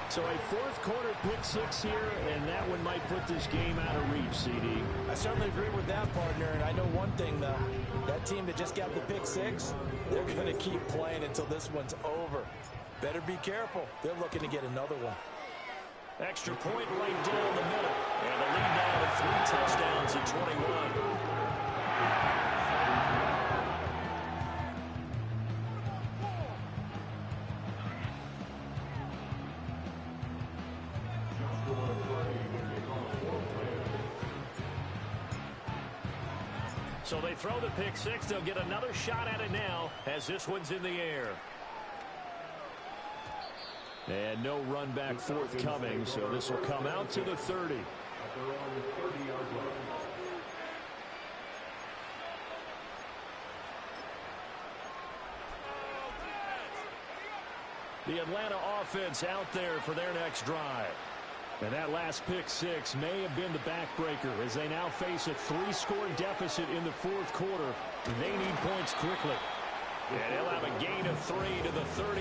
So a fourth quarter pick six here, and that one might put this game out of reach, CD. I certainly agree with that, partner, and I know one thing, though. That team that just got the pick six, they're going to keep playing until this one's over. Better be careful. They're looking to get another one. Extra point right down the middle. And the lead now to 3 touchdowns at 21. So they throw the pick six. They'll get another shot at it now as this one's in the air. And no run back forthcoming, so this will come out to the 30. The Atlanta offense out there for their next drive. And that last pick six may have been the backbreaker as they now face a 3-score deficit in the fourth quarter. They need points quickly. And he'll have a gain of 3 to the 33.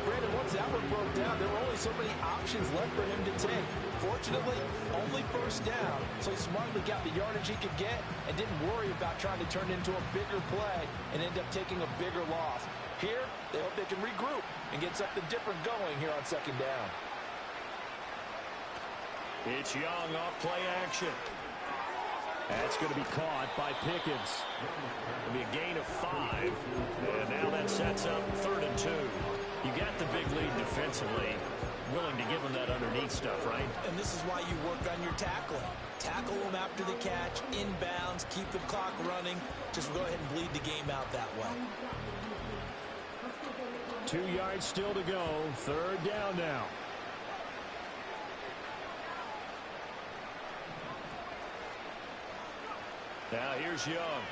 Brandon, once that one broke down, there were only so many options left for him to take. Fortunately, only first down, so he smartly got the yardage he could get and didn't worry about trying to turn it into a bigger play and end up taking a bigger loss. Here, they hope they can regroup and get something different going here on second down. It's Young off play action. That's going to be caught by Pickens. It'll be a gain of 5. And now that sets up 3rd and 2. You got the big lead defensively. Willing to give them that underneath stuff, right? And this is why you work on your tackling. Tackle them after the catch, inbounds, keep the clock running. Just go ahead and bleed the game out that way. 2 yards still to go. 3rd down now. Now here's Young.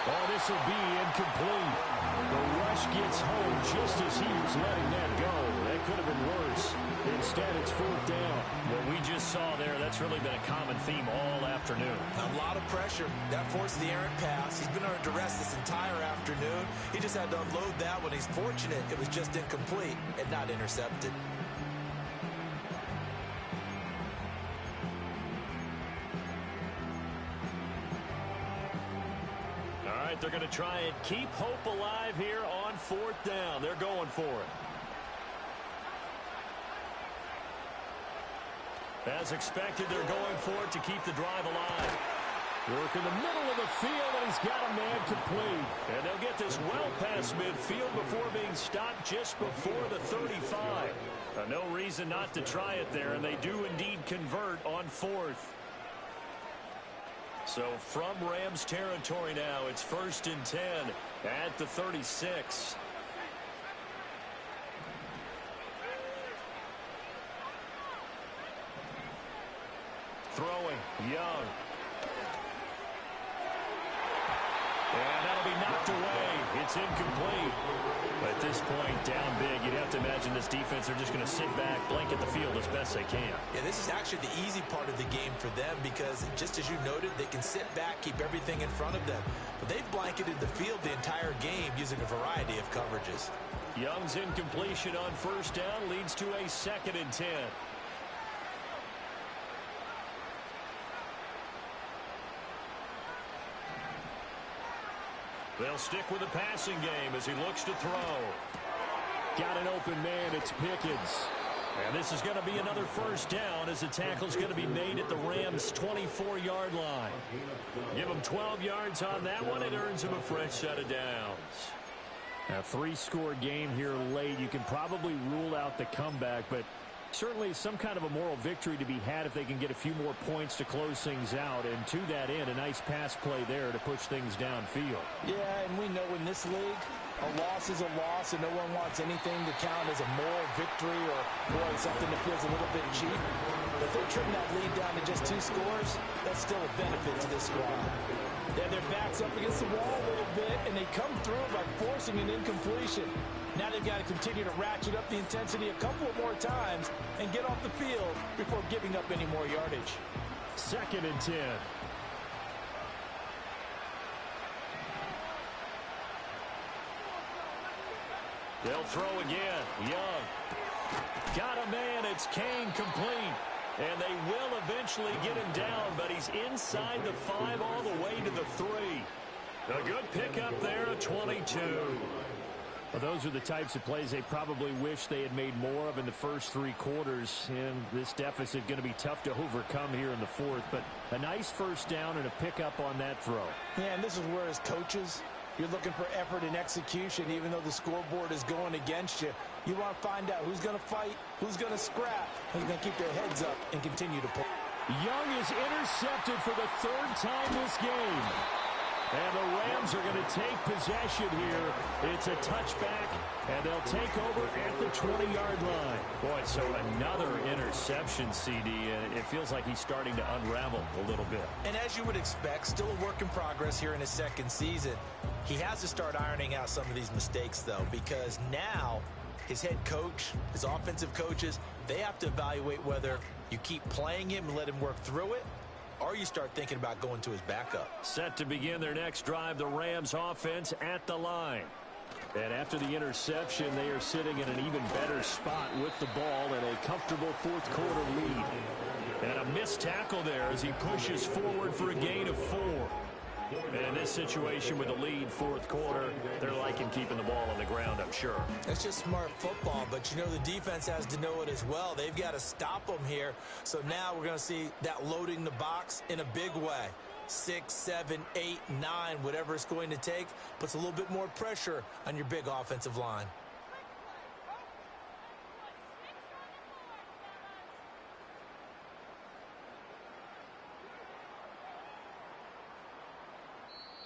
Oh, this will be incomplete. The rush gets home just as he was letting that go. That could have been worse. Instead, it's 4th down. What we just saw there, that's really been a common theme all afternoon. A lot of pressure. That forced the errant pass. He's been under duress this entire afternoon. He just had to unload that one. He's fortunate it was just incomplete and not intercepted. They're going to try and keep hope alive here on 4th down. They're going for it. As expected, they're going for it to keep the drive alive. Work in the middle of the field, and he's got a man complete. And they'll get this well past midfield before being stopped just before the 35. No reason not to try it there, and they do indeed convert on 4th. So from Rams territory now, it's 1st and 10 at the 36. Throwing, Young. And that'll be knocked away. It's incomplete. At this point, down big, you'd have to imagine this defense are just going to sit back, blanket the field as best they can. Yeah, this is actually the easy part of the game for them because, just as you noted, they can sit back, keep everything in front of them. But they've blanketed the field the entire game using a variety of coverages. Young's incompletion on 1st down leads to a 2nd and 10. They'll stick with the passing game as he looks to throw. Got an open man. It's Pickens. And this is going to be another 1st down as the tackle's going to be made at the Rams' 24-yard line. Give him 12 yards on that one. It earns him a fresh set of downs. A 3-score game here late. You can probably rule out the comeback, but certainly some kind of a moral victory to be had if they can get a few more points to close things out. And to that end, a nice pass play there to push things downfield. Yeah, and we know in this league, a loss is a loss, and no one wants anything to count as a moral victory or something that feels a little bit cheap. But if they trim that lead down to just 2 scores, that's still a benefit to this squad. They have their backs up against the wall a little bit, and they come through by forcing an incompletion. Now they've got to continue to ratchet up the intensity a couple of more times and get off the field before giving up any more yardage. 2nd and 10. They'll throw again. Young. Got a man. It's Kane complete. And they will eventually get him down, but he's inside the 5 all the way to the 3. A good pickup there, a 22. Well, those are the types of plays they probably wish they had made more of in the first 3 quarters. And this deficit going to be tough to overcome here in the 4th. But a nice 1st down and a pickup on that throw. Yeah, and this is where as coaches, you're looking for effort and execution, even though the scoreboard is going against you. You want to find out who's going to fight, who's going to scrap, who's going to keep their heads up and continue to pull. Young is intercepted for the 3rd time this game. And the Rams are going to take possession here. It's a touchback, and they'll take over at the 20-yard line. Boy, so another interception, CD, and it feels like he's starting to unravel a little bit. And as you would expect, still a work in progress here in his 2nd season. He has to start ironing out some of these mistakes, though, because now his head coach, his offensive coaches, they have to evaluate whether you keep playing him and let him work through it, or you start thinking about going to his backup. Set to begin their next drive, the Rams offense at the line. And after the interception, they are sitting in an even better spot with the ball and a comfortable 4th quarter lead. And a missed tackle there as he pushes forward for a gain of 4. And in this situation with the lead 4th quarter, they're liking keeping the ball on the ground, I'm sure. It's just smart football, but you know the defense has to know it as well. They've got to stop them here. So now we're going to see that loading the box in a big way. 6, 7, 8, 9, whatever it's going to take, puts a little bit more pressure on your big offensive line.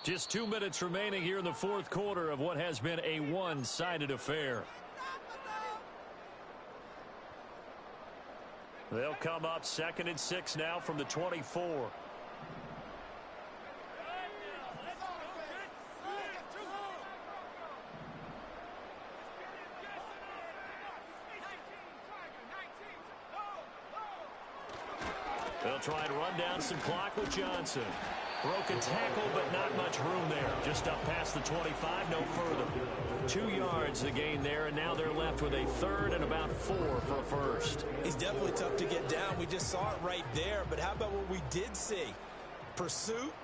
Just 2 minutes remaining here in the 4th quarter of what has been a one-sided affair. They'll come up 2nd and 6 now from the 24. They'll try and run down some clock with Johnson. Broke a tackle, but not much room there. Just up past the 25, no further. 2 yards the gain there, and now they're left with a 3rd and about 4 for a first. He's definitely tough to get down. We just saw it right there, but how about what we did see? Pursuit,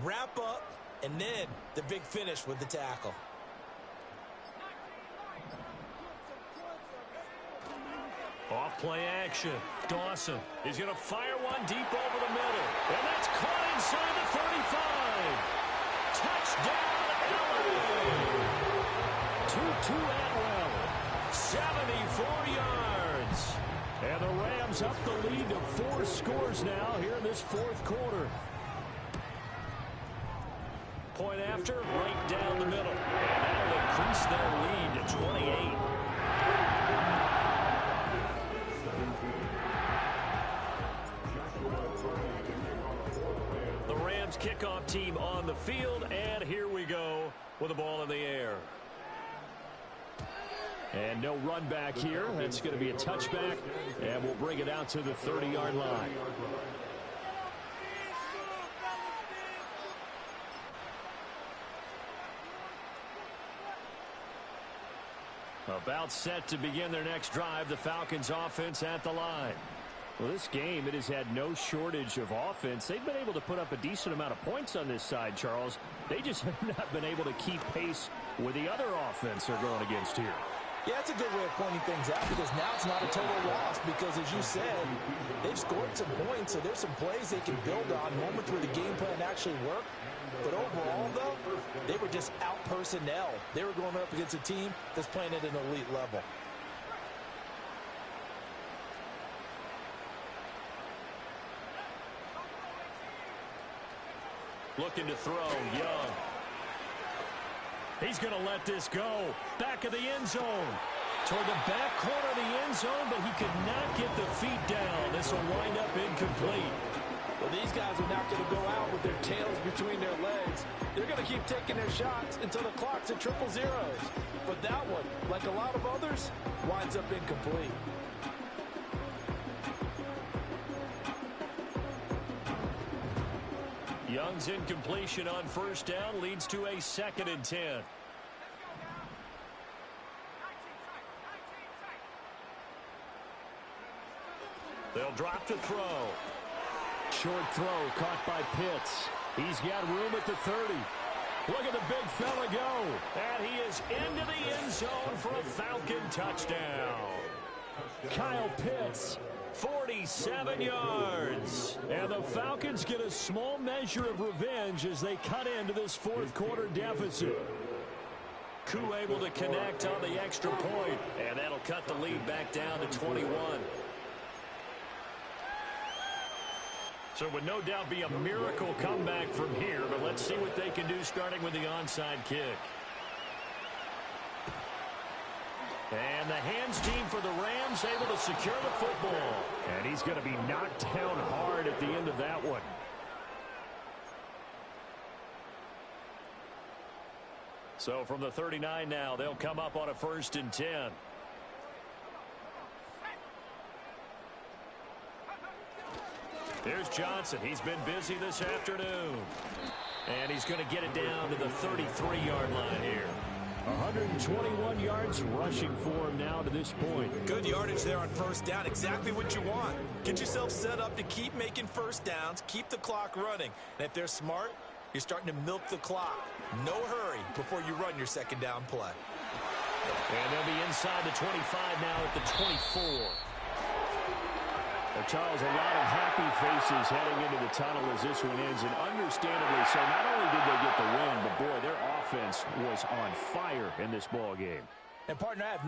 wrap up, and then the big finish with the tackle. Off play action. Dawson is going to fire one deep over the middle. And that's caught inside the 35. Touchdown, LA. Tutu Atwell. 74 yards. And the Rams up the lead to 4 scores now here in this 4th quarter. after, right down the middle. And that'll increase their lead to 28. The Rams kickoff team on the field, and here we go with the ball in the air. And no run back here. That's going to be a touchback, and we'll bring it out to the 30-yard line. About set to begin their next drive, the Falcons offense at the line. Well, this game, it has had no shortage of offense. They've been able to put up a decent amount of points on this side, Charles. They just have not been able to keep pace with the other offense they're going against here. Yeah, that's a good way of pointing things out because now it's not a total loss because, as you said, they've scored some points, so there's some plays they can build on, moments where the game plan actually worked. But overall, though, they were just out personnel. They were going up against a team that's playing at an elite level. Looking to throw, Young. He's going to let this go. Back of the end zone. Toward the back corner of the end zone, but he could not get the feet down. This will wind up incomplete. Well, these guys are not going to go out with their tails between their legs. They're going to keep taking their shots until the clock's at triple zeros. But that one, like a lot of others, winds up incomplete. Young's incompletion on first down leads to a 2nd and 10. They'll drop to throw. Short throw caught by Pitts. He's got room at the 30. Look at the big fella go. And he is into the end zone for a Falcon touchdown. Kyle Pitts. 47 yards. And the Falcons get a small measure of revenge as they cut into this fourth quarter deficit. Koo able to connect on the extra point. And that'll cut the lead back down to 21. So it would no doubt be a miracle comeback from here, but let's see what they can do starting with the onside kick. And the hands team for the Rams able to secure the football. And he's going to be knocked down hard at the end of that one. So from the 39 now, they'll come up on a 1st and 10. Here's Johnson. He's been busy this afternoon. And he's going to get it down to the 33-yard line here. 121 yards rushing for him now to this point. Good yardage there on first down. Exactly what you want. Get yourself set up to keep making first downs, keep the clock running. And if they're smart, you're starting to milk the clock. No hurry before you run your 2nd down play. And they'll be inside the 25 now at the 24. Well, Charles, a lot of happy faces heading into the tunnel as this one ends, and understandably so. Not only did they get the win, but boy, their offense was on fire in this ball game. And partner, I have